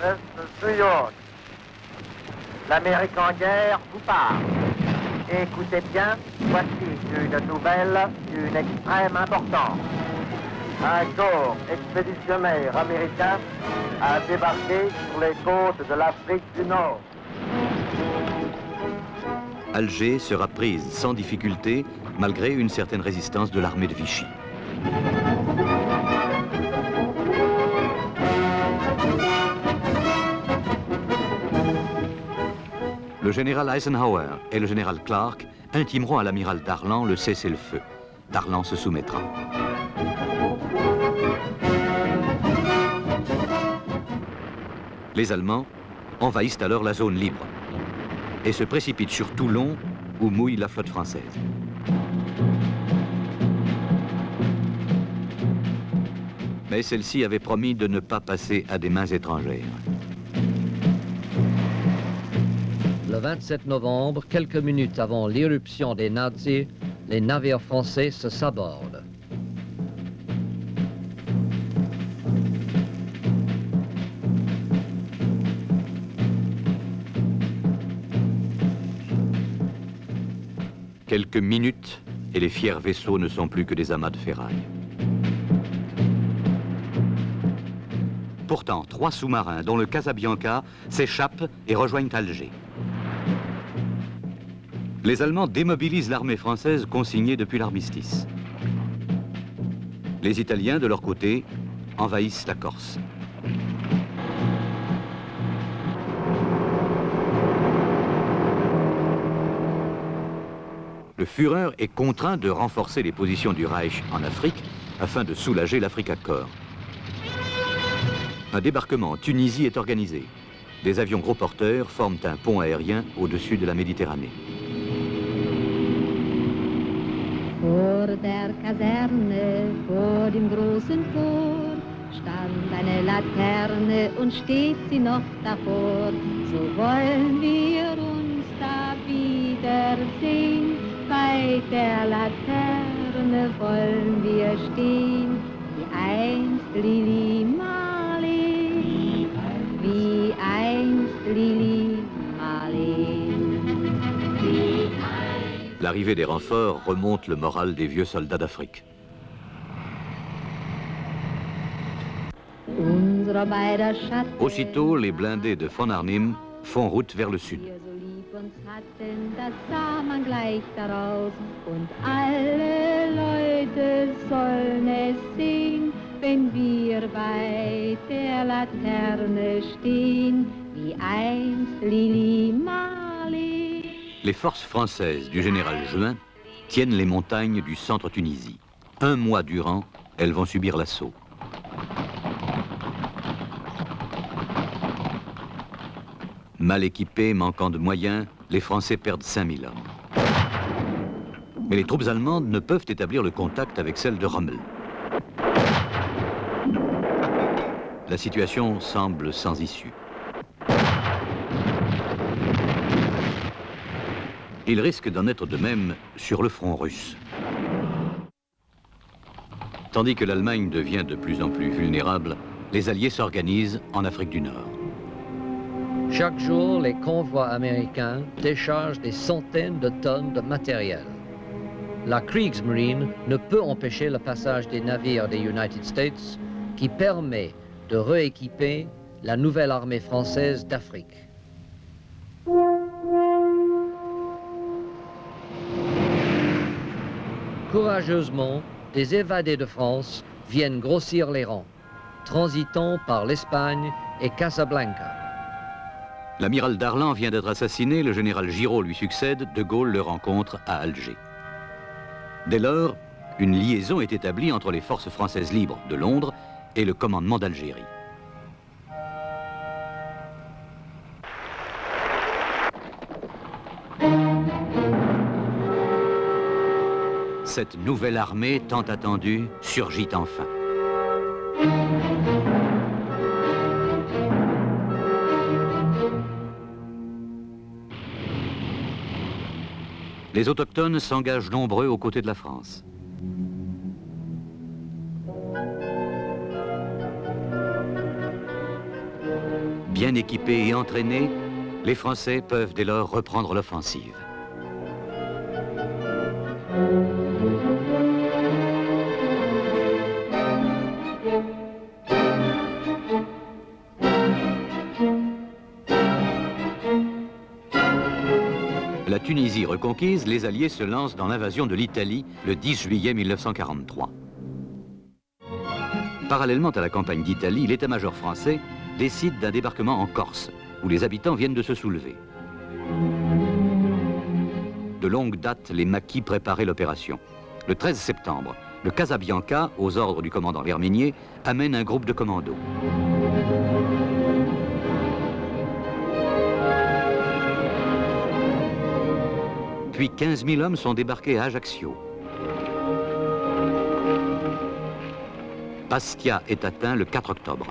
New York. L'Amérique en guerre vous parle. Écoutez bien, voici une nouvelle d'une extrême importance. Un corps expéditionnaire américain a débarqué sur les côtes de l'Afrique du Nord. Alger sera prise sans difficulté, malgré une certaine résistance de l'armée de Vichy. Le général Eisenhower et le général Clark intimeront à l'amiral Darlan le cessez-le-feu. Darlan se soumettra. Les Allemands envahissent alors la zone libre et se précipitent sur Toulon où mouille la flotte française. Mais celle-ci avait promis de ne pas passer à des mains étrangères. Le 27 novembre, quelques minutes avant l'irruption des nazis, les navires français se sabordent. Quelques minutes et les fiers vaisseaux ne sont plus que des amas de ferraille. Pourtant, 3 sous-marins, dont le Casabianca, s'échappent et rejoignent Alger. Les Allemands démobilisent l'armée française consignée depuis l'armistice. Les Italiens, de leur côté, envahissent la Corse. Le Führer est contraint de renforcer les positions du Reich en Afrique afin de soulager l'Afrique à corps. Un débarquement en Tunisie est organisé. Des avions gros porteurs forment un pont aérien au-dessus de la Méditerranée. Vor der Kaserne, vor dem großen Tor, stand eine Laterne und steht sie noch davor. So wollen wir uns da wiedersehen, bei der Laterne wollen wir stehen, wie einst Lili Marleen, wie einst Lili Marleen. L'arrivée des renforts remonte le moral des vieux soldats d'Afrique. Aussitôt, les blindés de Von Arnim font route vers le sud. Das sah man gleich daraus und alle Leute sollen es sehen, wenn wir bei der Laterne stehen, wie einst Lili Marleen. Les forces françaises du général Juin tiennent les montagnes du centre Tunisie. 1 mois durant, elles vont subir l'assaut. Mal équipés, manquant de moyens, les Français perdent 5000 hommes. Mais les troupes allemandes ne peuvent établir le contact avec celles de Rommel. La situation semble sans issue. Il risque d'en être de même sur le front russe. Tandis que l'Allemagne devient de plus en plus vulnérable, les Alliés s'organisent en Afrique du Nord. Chaque jour, les convois américains déchargent des centaines de tonnes de matériel. La Kriegsmarine ne peut empêcher le passage des navires des United States qui permet de rééquiper la nouvelle armée française d'Afrique. Courageusement, des évadés de France viennent grossir les rangs, transitant par l'Espagne et Casablanca. L'amiral Darlan vient d'être assassiné, le général Giraud lui succède, De Gaulle le rencontre à Alger. Dès lors, une liaison est établie entre les forces françaises libres de Londres et le commandement d'Algérie. Cette nouvelle armée tant attendue surgit enfin. Les autochtones s'engagent nombreux aux côtés de la France. Bien équipés et entraînés, les Français peuvent dès lors reprendre l'offensive. La Tunisie reconquise, les Alliés se lancent dans l'invasion de l'Italie le 10 juillet 1943. Parallèlement à la campagne d'Italie, l'état-major français décide d'un débarquement en Corse, où les habitants viennent de se soulever. De longue date, les maquis préparaient l'opération. Le 13 septembre, le Casabianca, aux ordres du commandant Verminier, amène un groupe de commandos. Puis 15 000 hommes sont débarqués à Ajaccio. Bastia est atteint le 4 octobre.